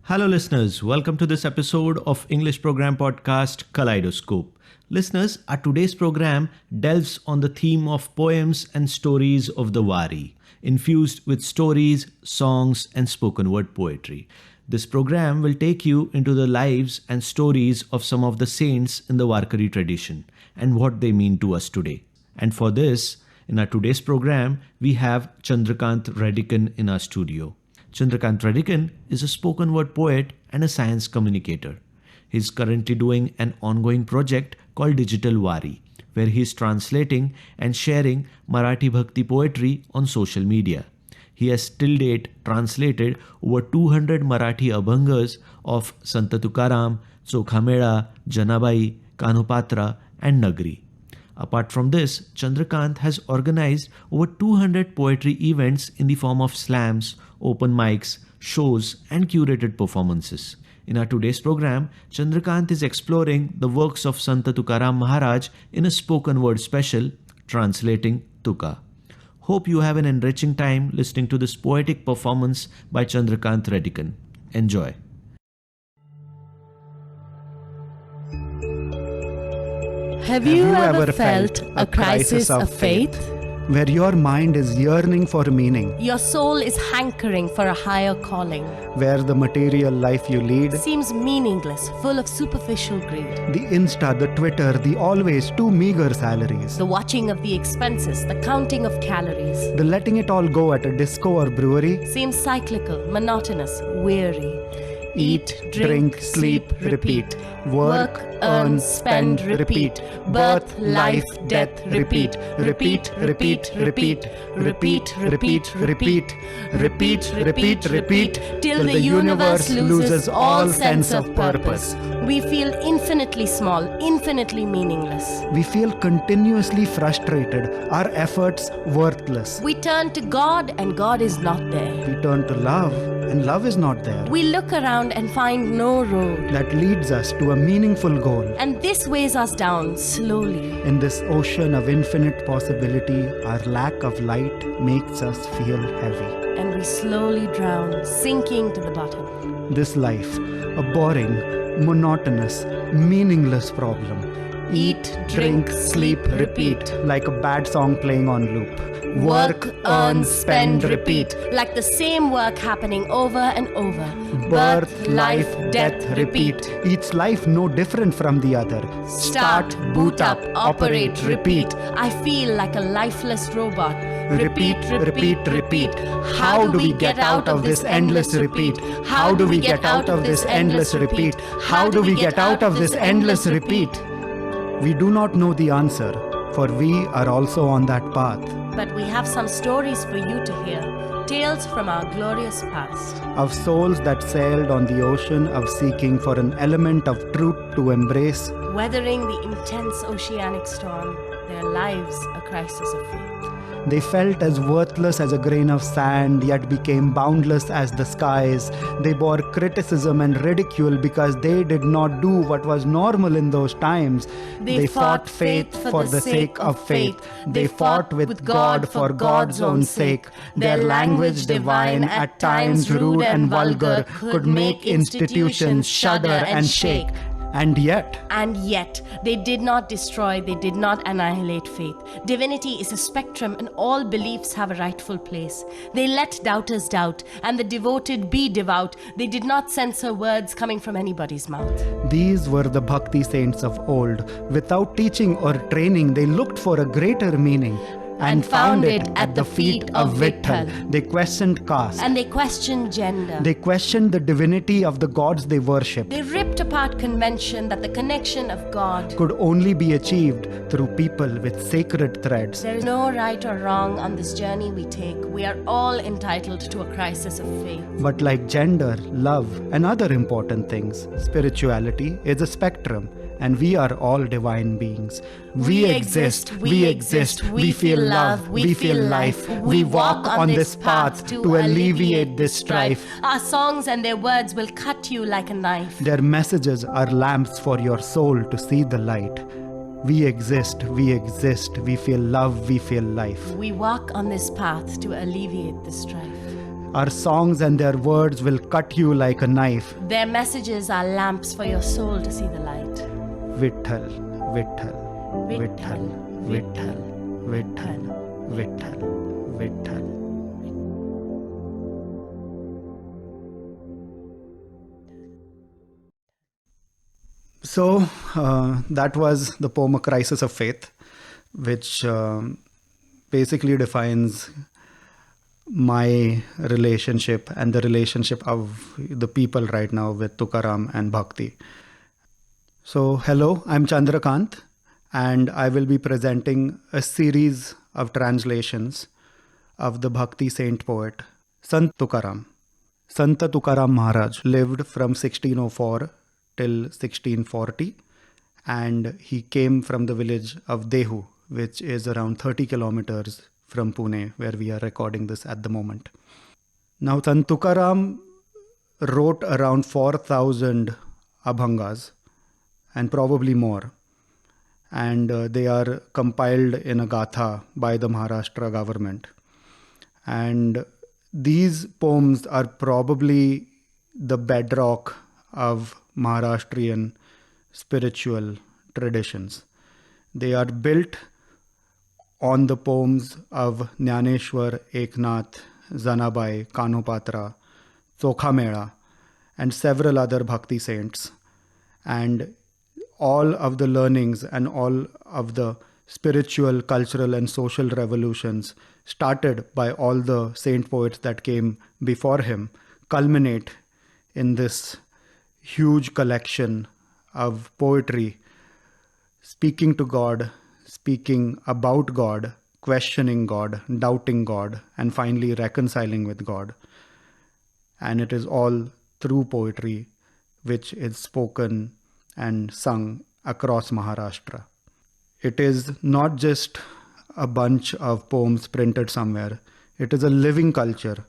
Hello, listeners. Welcome to this episode of English program podcast Kaleidoscope. Listeners, our today's program delves on the theme of poems and stories of the Wari, infused with stories, songs, and spoken word poetry. This program will take you into the lives and stories of some of the saints in the Warkari tradition and what they mean to us today. And for this, in our today's program, we have Chandrakant Redican in our studio. Chandrakant Redican is a spoken word poet and a science communicator. He is currently doing an ongoing project called Digital Wari, where he is translating and sharing Marathi Bhakti poetry on social media. He has till date translated over 200 Marathi abhangas of Sant Tukaram, Chokhamela, Janabai, Kanhupatra and Nagri. Apart from this, Chandrakant has organized over 200 poetry events in the form of slams, open mics, shows and curated performances. In our today's program, Chandrakant is exploring the works of Sant Tukaram Maharaj in a spoken word special, translating Tuka. Hope you have an enriching time listening to this poetic performance by Chandrakant Redican. Enjoy. Have you ever felt a crisis of faith? Where your mind is yearning for meaning, Your soul is hankering for a higher calling. where the material life you lead, Seems meaningless, full of superficial greed. the Insta, the Twitter, the always too meager salaries, The watching of the expenses, the counting of calories. the letting it all go at a disco or brewery, Seems cyclical, monotonous, weary. eat, drink, sleep, repeat, work, earn, spend, repeat, birth, life, death, repeat, repeat, repeat, repeat, repeat, repeat, repeat, repeat, repeat, repeat, Till the universe loses all sense of purpose. We feel infinitely small, infinitely meaningless. We feel continuously frustrated, our efforts worthless. We turn to God and God is not there. We turn to love, and love is not there. We look around and find no road. That leads us to a meaningful goal. And this weighs us down slowly. In this ocean of infinite possibility, our lack of light makes us feel heavy. And we slowly drown, sinking to the bottom. This life, a boring, monotonous, meaningless problem. Eat, drink, sleep, repeat. Like a bad song playing on loop. Work, earn, spend, repeat. Like the same work happening over and over. Birth, life, death, repeat. Each life no different from the other. Start, boot up, operate, repeat. I feel like a lifeless robot. Repeat, repeat, repeat. How do we get out of this endless repeat? How do we get out of this endless repeat? How do we get out of this endless repeat? We do not know the answer, for we are also on that path. But we have some stories for you to hear. Tales from our glorious past. Of souls that sailed on the ocean of seeking for an element of truth to embrace. Weathering the intense oceanic storm, their lives a crisis of faith. They felt as worthless as a grain of sand, yet became boundless as the skies. They bore criticism and ridicule because they did not do what was normal in those times. They fought faith for the sake of faith. They fought with God for God's own sake. Their language divine, at times rude and vulgar, could make institutions shudder and shake. And yet, they did not destroy, they did not annihilate faith. Divinity is a spectrum and all beliefs have a rightful place. They let doubters doubt and the devoted be devout. They did not censor words coming from anybody's mouth. these were the Bhakti saints of old. Without teaching or training, they looked for a greater meaning. And found it at the feet of Vitthal. They questioned caste. And they questioned gender. They questioned the divinity of the gods they worshipped. They ripped apart convention that the connection of God. Could only be achieved through people with sacred threads. There is no right or wrong on this journey we take. We are all entitled to a crisis of faith. But like gender, love, and other important things, spirituality is a spectrum. And we are all divine beings. We exist, we feel love, we feel life. We walk on this path to alleviate this strife. Our songs and their words will cut you like a knife. Their messages are lamps for your soul to see the light. We exist, we feel love, we feel life. We walk on this path to alleviate the strife. Our songs and their words will cut you like a knife. Their messages are lamps for your soul to see the light. Vitthal, Vitthal, Vitthal, Vitthal, Vitthal, Vitthal, Vitthal. So that was the poem A Crisis of Faith, which basically defines my relationship and the relationship of the people right now with Tukaram and Bhakti. So hello, I'm Chandrakant, and I will be presenting a series of translations of the Bhakti saint poet Sant Tukaram. Sant Tukaram Maharaj lived from 1604 till 1640, and he came from the village of Dehu, which is around 30 kilometers from Pune, where we are recording this at the moment. Now, Sant Tukaram wrote around 4,000 abhangas, and probably more. And they are compiled in a gatha by the Maharashtra government. And these poems are probably the bedrock of Maharashtrian spiritual traditions. They are built on the poems of Jnaneshwar, Eknath, Zanabai, Kanopatra, Chokhamela, and several other Bhakti saints. And all of the learnings and all of the spiritual, cultural, and social revolutions started by all the saint poets that came before him culminate in this huge collection of poetry speaking to God, speaking about God, questioning God, doubting God, and finally reconciling with God. And it is all through poetry which is spoken and sung across Maharashtra. It is not just a bunch of poems printed somewhere. It is a living culture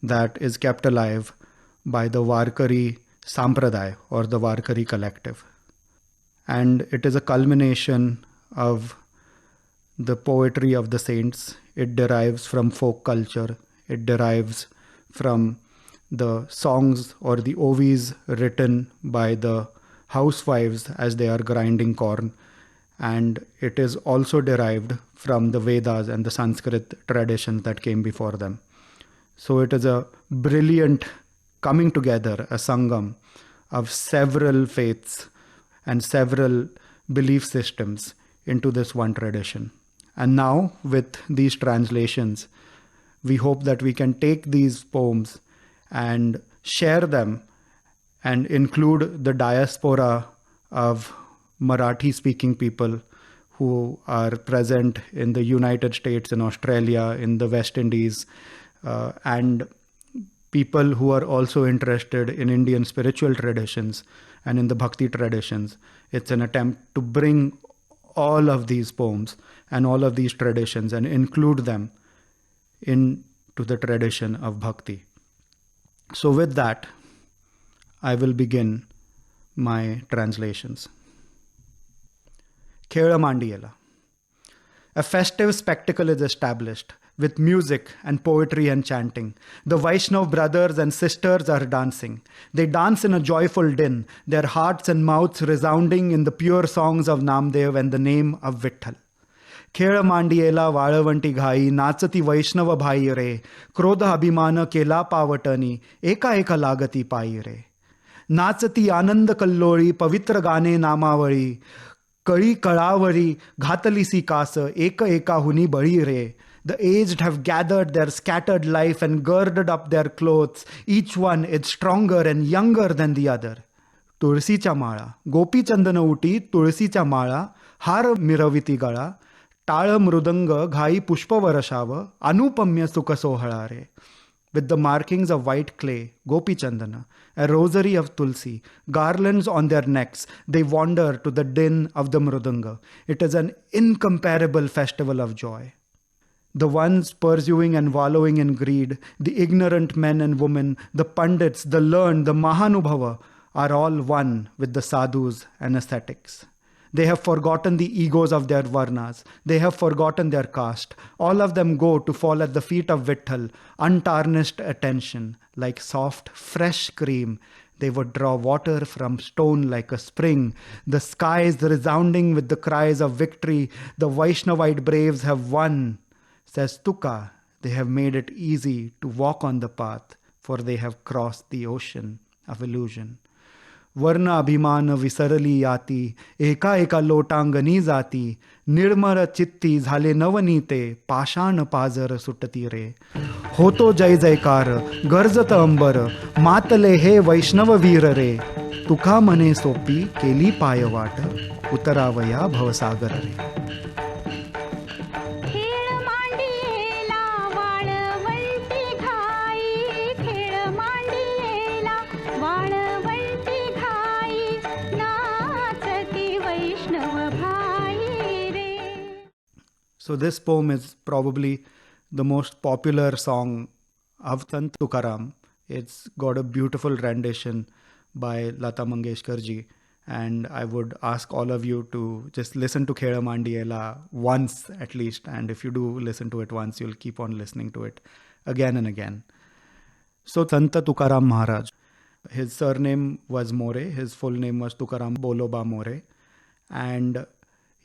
that is kept alive by the Varkari Sampradaya or the Varkari collective. And it is a culmination of the poetry of the saints. It derives from folk culture. It derives from the songs or the ovis written by the housewives as they are grinding corn. And it is also derived from the Vedas and the Sanskrit traditions that came before them. So it is a brilliant coming together, a sangam of several faiths and several belief systems into this one tradition. And now with these translations, we hope that we can take these poems and share them and include the diaspora of Marathi-speaking people who are present in the United States, in Australia, in the West Indies, and people who are also interested in Indian spiritual traditions and in the Bhakti traditions. It's an attempt to bring all of these poems and all of these traditions and include them into the tradition of Bhakti. So with that, I will begin my translations. Khela Mandiyela. A festive spectacle is established with music and poetry and chanting. The Vaishnav brothers and sisters are dancing. They dance in a joyful din, their hearts and mouths resounding in the pure songs of Namdev and the name of Vitthal. खेळ मांडियेला वाळवंटी घाई नाचती वैष्णव भाई रे क्रोध अभिमान केला पावटनी एका एका लागती पायी रे नाचती आनंद कल्लोळी पवित्र गाणे नामावळी कळी कळावळी घातलीसी कास एक एकाहुनी बळी रे. The aged have gathered their scattered life and girded up their clothes. Each one is stronger and younger than the other. तुळशीच्या माळा गोपी चंदन उटी तुळशीच्या माळा हार मिरविती गळा टाळ मृदंग घाई पुष्पवर्षाव अनुपम्य सुख सोहळा रे. With the markings of white clay, Gopi Chandana, a rosary of tulsi, garlands on their necks, they wander to the din of the mrudanga. It is an incomparable festival of joy. The ones pursuing and wallowing in greed, the ignorant men and women, the pandits, the learned, the mahanubhava, are all one with the sadhus and ascetics. They have forgotten the egos of their varnas. They have forgotten their caste. All of them go to fall at the feet of Vitthal, untarnished attention, like soft, fresh cream. They would draw water from stone like a spring. The skies resounding with the cries of victory. The Vaishnavite braves have won. Says Tuka, they have made it easy to walk on the path, for they have crossed the ocean of illusion. Varna abhimana visarali yati, eka eka lotangani zati, nirmara chitti zhale navanite, pashana pazar sutati re. Hoto jai jaikar, garzata ambar, matale he Vaishnava veer re. Tuka mane sopi keli payavata, utaravaya bhavasagar re. So this poem is probably the most popular song of Sant Tukaram. It's got a beautiful rendition by Lata Mangeshkar ji. And I would ask all of you to just listen to Kheda Mandiela once at least. And if you do listen to it once, you'll keep on listening to it again and again. So Sant Tukaram Maharaj, his surname was More. His full name was Tukaram Boloba More. And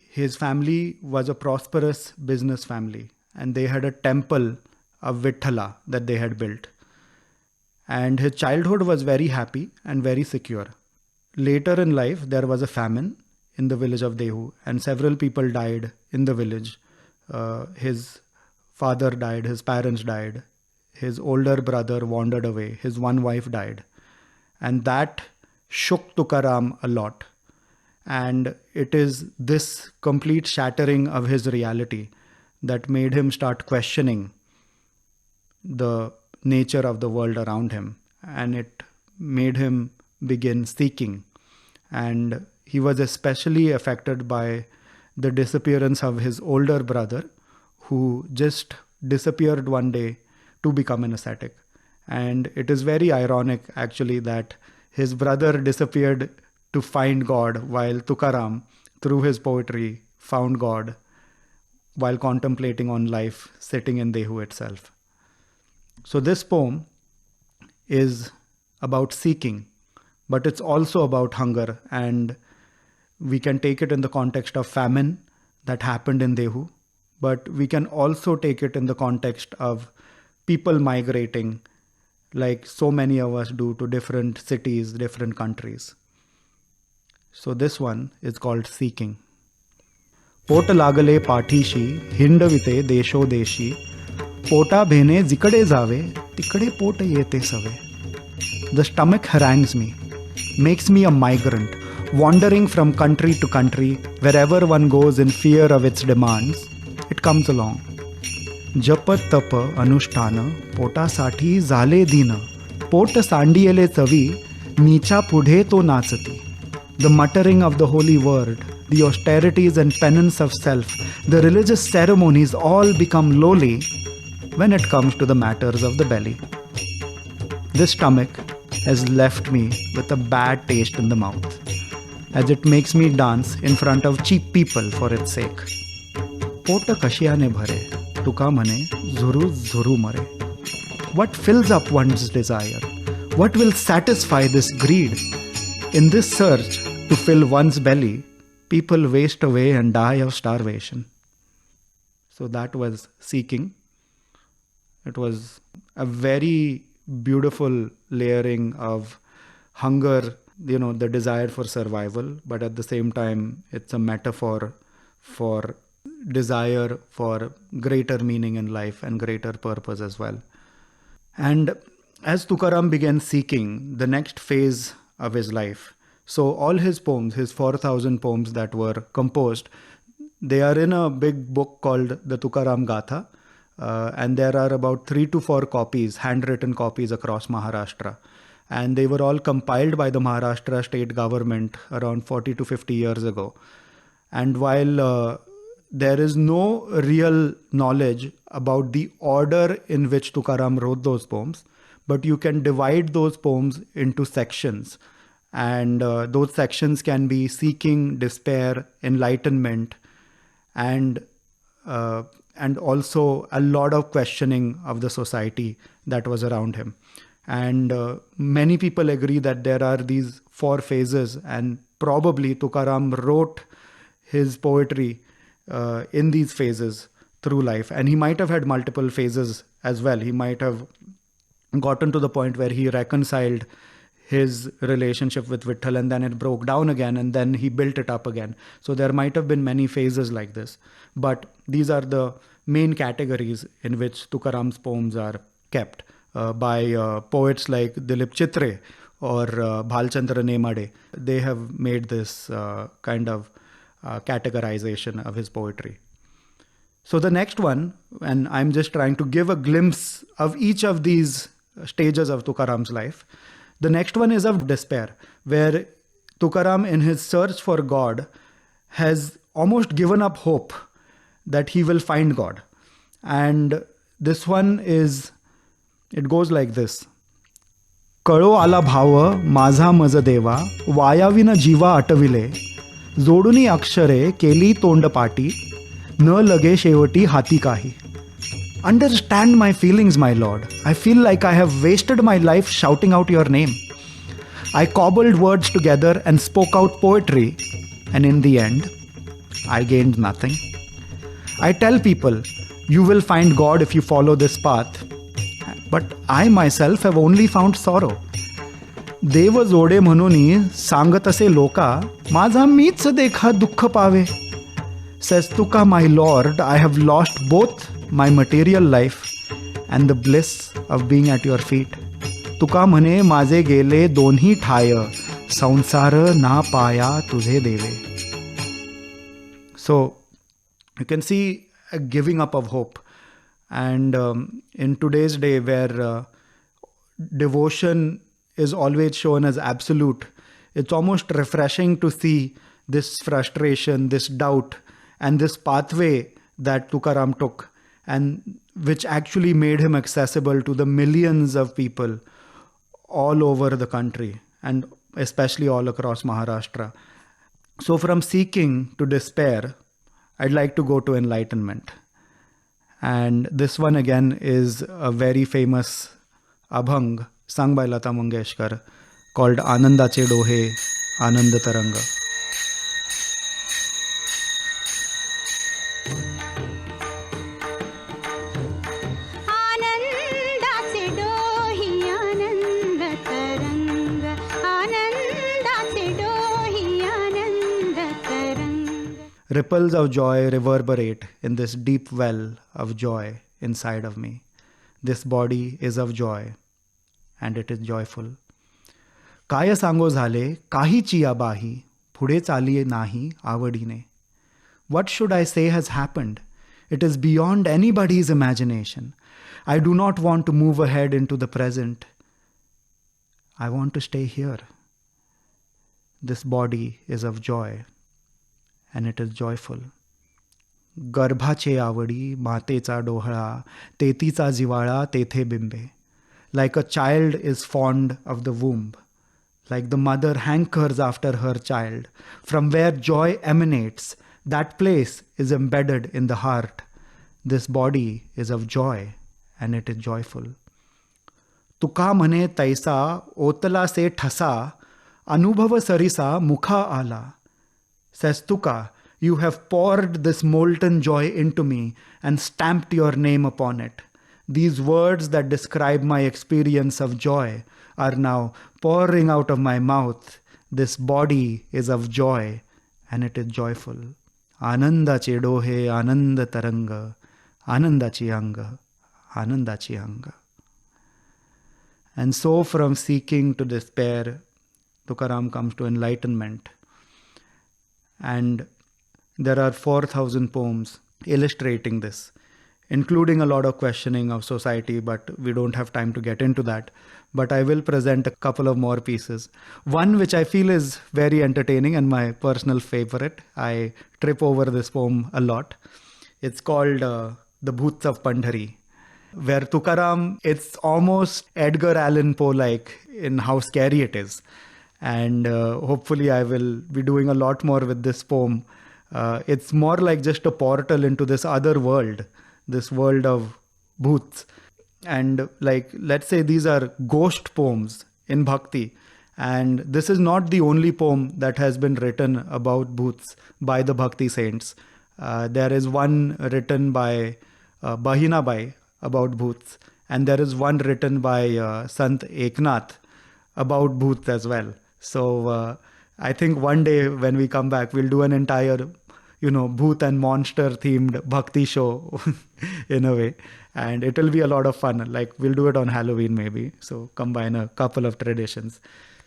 his family was a prosperous business family, and they had a temple of Vithala that they had built. And his childhood was very happy and very secure. Later in life, there was a famine in the village of Dehu, and several people died in the village. His father died, his parents died, his older brother wandered away, his one wife died. And that shook Tukaram a lot. And it is this complete shattering of his reality that made him start questioning the nature of the world around him. And it made him begin seeking. And he was especially affected by the disappearance of his older brother, who just disappeared one day to become an ascetic. And it is very ironic, actually, that his brother disappeared to find God, while Tukaram, through his poetry, found God while contemplating on life, sitting in Dehu itself. So this poem is about seeking, but it's also about hunger, and we can take it in the context of famine that happened in Dehu, but we can also take it in the context of people migrating, like so many of us do, to different cities, different countries. So this one is called Seeking. पोट लागले पाठीशी हिंडविते देशो देशी पोटा भेने जिकडे जावे तिकडे pot येते सवे. The stomach harangues me, makes me a migrant, wandering from country to country. Wherever one goes in fear of its demands, it comes along. जप तप अनुष्ठान पोटासाठी झाले दिन पोट सांडियले चवी मीच्या पुढे तो नाचती. The muttering of the holy word, the austerities and penance of self, the religious ceremonies all become lowly when it comes to the matters of the belly. This stomach has left me with a bad taste in the mouth, as it makes me dance in front of cheap people for its sake. पोट कशियाने भरे, तुका म्हणे झुरू झुरू मरे. What fills up one's desire? What will satisfy this greed? In this search to fill one's belly, people waste away and die of starvation. So that was Seeking. It was a very beautiful layering of hunger, the desire for survival, but at the same time, it's a metaphor for desire for greater meaning in life and greater purpose as well. And as Tukaram began seeking the next phase of his life, so all his poems, his 4,000 poems that were composed, they are in a big book called the Tukaram Gatha, and there are about 3 to 4 copies, handwritten copies across Maharashtra. And they were all compiled by the Maharashtra state government around 40 to 50 years ago. And while there is no real knowledge about the order in which Tukaram wrote those poems, but you can divide those poems into sections. And those sections can be seeking, despair, enlightenment, and also a lot of questioning of the society that was around him. And many people agree that there are these 4 phases, and probably Tukaram wrote his poetry in these phases through life. And he might have had multiple phases as well. He might have gotten to the point where he reconciled his relationship with Vitthal, and then it broke down again, and then he built it up again. So there might have been many phases like this. But these are the main categories in which Tukaram's poems are kept by poets like Dilip Chitre or Bhalchandra Nemade. They have made this kind of categorization of his poetry. So the next one, and I'm just trying to give a glimpse of each of these stages of Tukaram's life. The next one is of despair, where Tukaram, in his search for God, has almost given up hope that he will find God. And this one it goes like this. कळो आला भाव माझा मज देवा वायाविन जीवा अटविले जोडुनी अक्षरे केली तोंडपाटी न लगे शेवटी हाती काही. Understand my feelings, my Lord. I feel like I have wasted my life shouting out your name. I cobbled words together and spoke out poetry, and in the end, I gained nothing. I tell people, you will find God if you follow this path, but I myself have only found sorrow. देव जोडे म्हणूनी सांगत असे लोका माझा मीच देखा दुःख पावे. Says Tuka, my Lord, I have lost both my material life and the bliss of being at your feet. तुका म्हणे माझे गेले दोन्ही ठाय संसार ना पाया तुझे देवे. So you can see a giving up of hope. And in today's day, where devotion is always shown as absolute, it's almost refreshing to see this frustration, this doubt, and this pathway that Tukaram took, and which actually made him accessible to the millions of people all over the country, and especially all across Maharashtra. So from seeking to despair, I'd like to go to enlightenment. And this one again is a very famous abhang sung by Lata Mangeshkar called Anandache Dohe Anand Taranga. Ripples of joy reverberate in this deep well of joy inside of me. This body is of joy, and it is joyful. काय सांगो झाले काहीची या बाही पुढे चालिये नाही आवडीने. What should I say has happened? It is beyond anybody's imagination. I do not want to move ahead into the present. I want to stay here. This body is of joy, and it is joyful. गर्भाचे आवडी मातेचा डोहळा तेतीचा जिवाळा तेथे बिंबे. Like a child is fond of the womb, like the mother hankers after her child, from where joy emanates, that place is embedded in the heart. This body is of joy, and it is joyful. तुका म्हणे तैसा ओतला से ठसा अनुभव सरिसा मुखा आला. Says Tuka, you have poured this molten joy into me and stamped your name upon it. These words that describe my experience of joy are now pouring out of my mouth. This body is of joy, and it is joyful. Anandache dohe ananda taranga, anandachi anga, anandachi anga. And so from seeking to despair, Tukaram comes to enlightenment. And there are 4,000 poems illustrating this, including a lot of questioning of society, but we don't have time to get into that. But I will present a couple of more pieces. One which I feel is very entertaining and my personal favorite. I trip over this poem a lot. It's called The Bhoots of Pandhari, where Tukaram, it's almost Edgar Allan Poe-like in how scary it is. And hopefully I will be doing a lot more with this poem. It's more like just a portal into this other world, this world of bhoots. And like, let's say these are ghost poems in bhakti. And this is not the only poem that has been written about bhoots by the bhakti saints. There is one written by Bahina Bai about bhoots, and there is one written by Sant Eknath about bhoots as well. So I think one day when we come back, we'll do an entire, bhoot and monster themed bhakti show in a way. And it will be a lot of fun. Like we'll do it on Halloween maybe. So combine a couple of traditions.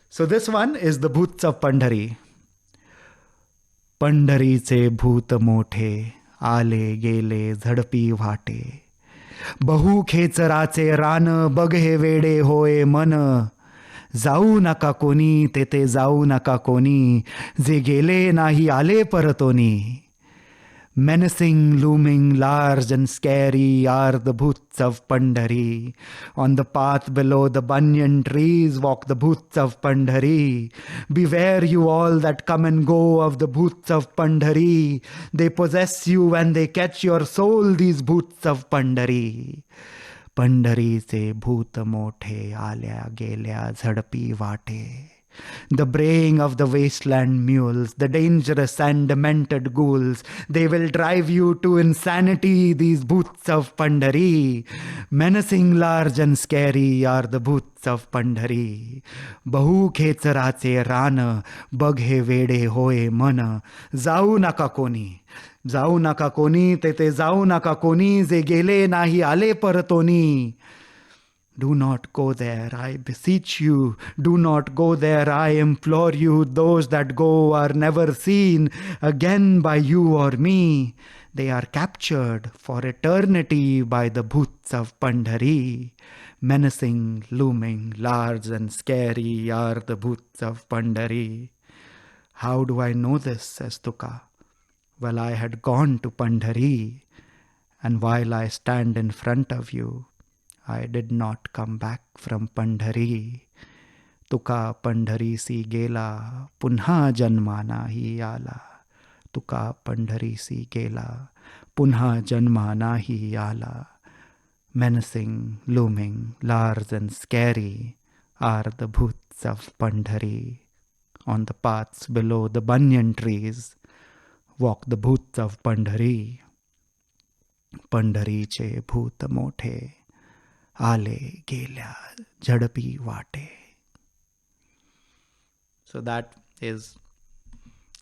So this one is the bhoots of Pandhari. पंढरीचे भूत मोठे आले गेले झडपी वाटे बहु खेचराचे रान बघे वेडे होय मन जाऊ नका कोणी तेथे जाऊ नका कोणी जे गेले नाही आले परतोनी menacing, looming, large and scary are the bhoots of Pandhari. On the path below the banyan trees walk the bhoots of Pandhari. Beware you all that come and go of the bhoots of Pandhari. They possess you and they catch your soul, these bhoots of Pandhari. पंढरीचे भूत मोठे आल्या गेल्या झडपी वाटे. The braying of the wasteland mules, the dangerous and demented ghouls, they will drive you to insanity, these bhoots of Pandhari. Menacing, large and scary are the bhoots of Pandhari. Bahu khecharache ran, baghe vede hoye man, जाऊ नका कोणी. जाऊ नका कोणी तेथे जाऊ नका कोणी जे गेले नाही आले परतोनी. Do not go there, I beseech you. Do not go there, I implore you. Those that go are never seen again by you or me. They are captured for eternity by the bhoots of Pandhari. Menacing, looming, large and scary are the bhoots of Pandhari. How do I know this, says Tuka? Well, I had gone to Pandhari, and while I stand in front of you, I did not come back from Pandhari. Tuka Pandhari si gela, punha janma nahi ala. Tuka Pandhari si gela, punha janma nahi ala. Menacing, looming, large and scary are the bhoots of Pandhari. On the paths below the banyan trees walk the bhoots of Pandhari. Pandhariche bhoot mothe, ale gelya jhadapi vate. So that is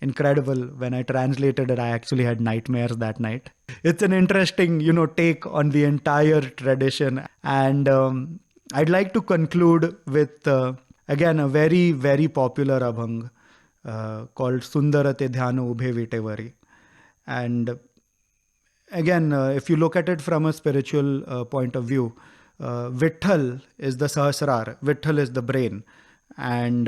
incredible. When I translated it, I actually had nightmares that night. It's an interesting, take on the entire tradition. And I'd like to conclude with, again, a very, very popular abhang called Sundarate Dhyano Ubhe Vitevari. And again, if you look at it from a spiritual point of view, Vitthal is the Sahasrar, Vitthal is the brain. And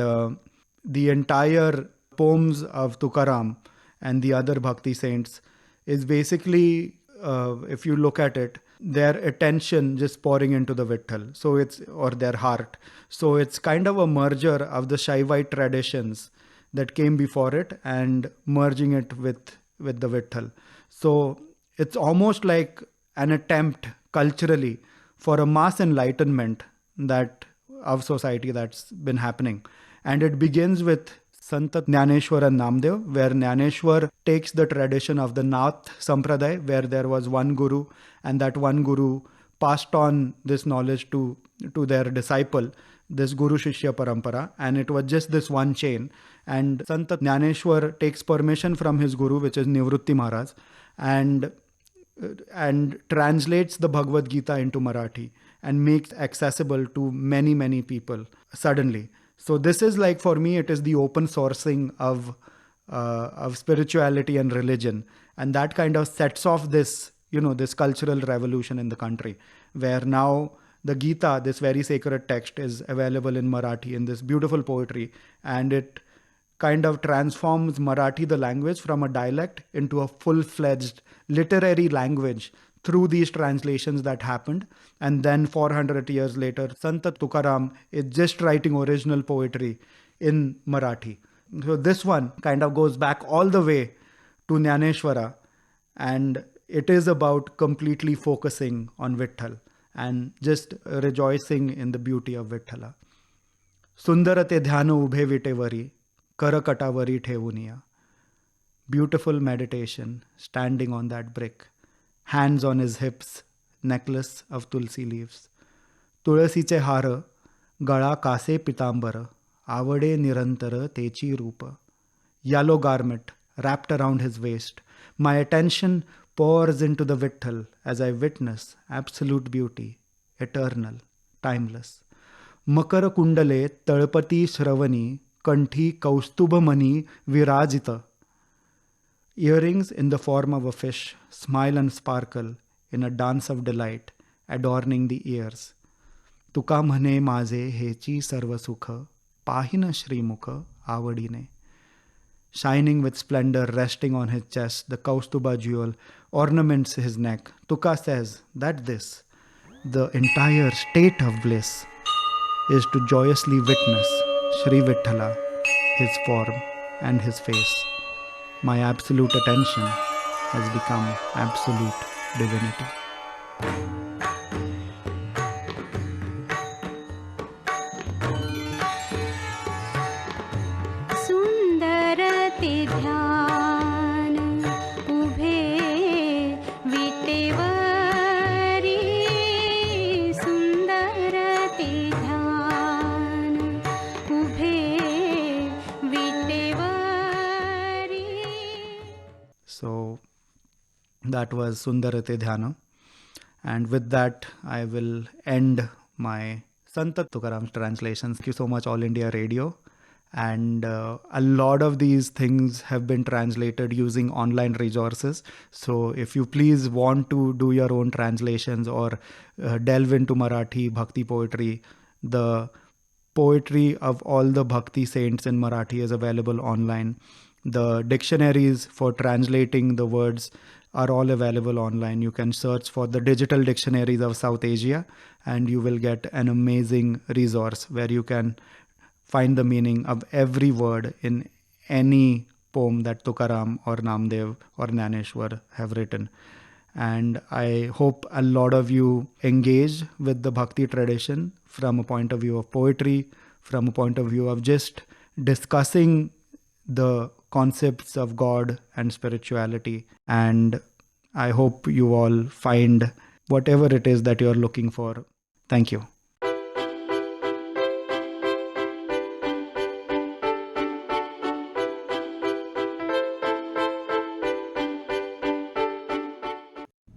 the entire poems of Tukaram and the other Bhakti saints is basically, if you look at it, their attention just pouring into the Vitthal. So it's, or their heart. So it's kind of a merger of the Shaivite traditions that came before it and merging it with the Vitthal. So it's almost like an attempt culturally for a mass enlightenment that of society that's been happening. And it begins with Sant Jnaneshwar and Namdev, where Jnaneshwar takes the tradition of the Nath Sampradaya, where there was one guru, and that one guru passed on this knowledge to their disciple, this Guru Shishya Parampara, and it was just this one chain. And Sant Jnaneshwar takes permission from his guru, which is Nivrutti Maharaj, and translates the Bhagavad Gita into Marathi and makes accessible to many, many people suddenly. So this is like, for me, it is the open sourcing of spirituality and religion. And that kind of sets off this, this cultural revolution in the country, where now the Gita, this very sacred text, is available in Marathi in this beautiful poetry. And it kind of transforms Marathi, the language, from a dialect into a full-fledged literary language through these translations that happened. And then 400 years later, Sant Tukaram is just writing original poetry, in Marathi. So this one kind of goes back all the way to Jnaneshwara, and it is about completely focusing on Vitthal and just rejoicing in the beauty of Vithala. Sundara te dhyano ubhe vitevari, karakatavari thevuniya. Beautiful meditation, standing on that brick, hands on his hips, necklace of tulsi leaves. तुळसीचे हार, गळा कासे पितांबर, आवडे निरंतर तेची रूप. Yellow garment wrapped around his waist. My attention pours into the Vitthal as I witness absolute beauty, eternal, timeless. मकर कुंडले तळपती श्रवणी, कंठी कौस्तुभमणी विराजित. Earrings in the form of a fish smile and sparkle in a dance of delight, adorning the ears. तुका म्हणे माझे हेची सर्व सुख, पाहिन श्रीमुख आवडीने. Shining with splendor, resting on his chest, the Kaustuba jewel ornaments his neck. Tuka says that this, the entire state of bliss, is to joyously witness Sri Vithala, his form and his face. My absolute attention has become absolute divinity. So that was Sundarate Dhyana. And with that, I will end my Sant Tukaram's translations. Thank you so much, All India Radio. And a lot of these things have been translated using online resources. So if you please want to do your own translations or delve into Marathi Bhakti poetry, the poetry of all the Bhakti saints in Marathi is available online. The dictionaries for translating the words are all available online. You can search for the digital dictionaries of South Asia and you will get an amazing resource where you can find the meaning of every word in any poem that Tukaram or Namdev or Jnaneshwar have written. And I hope a lot of you engage with the Bhakti tradition from a point of view of poetry, from a point of view of just discussing the concepts of God and spirituality. And I hope you all find whatever it is that you're looking for. Thank you.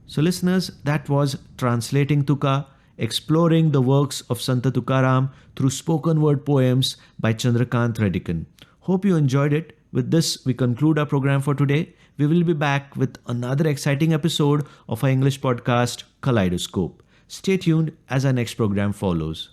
So listeners, that was Translating Tuka, exploring the works of Sant Tukaram through spoken word poems by Chandrakant Redican. Hope you enjoyed it. With this, we conclude our program for today. We will be back with another exciting episode of our English podcast, Kaleidoscope. Stay tuned as our next program follows.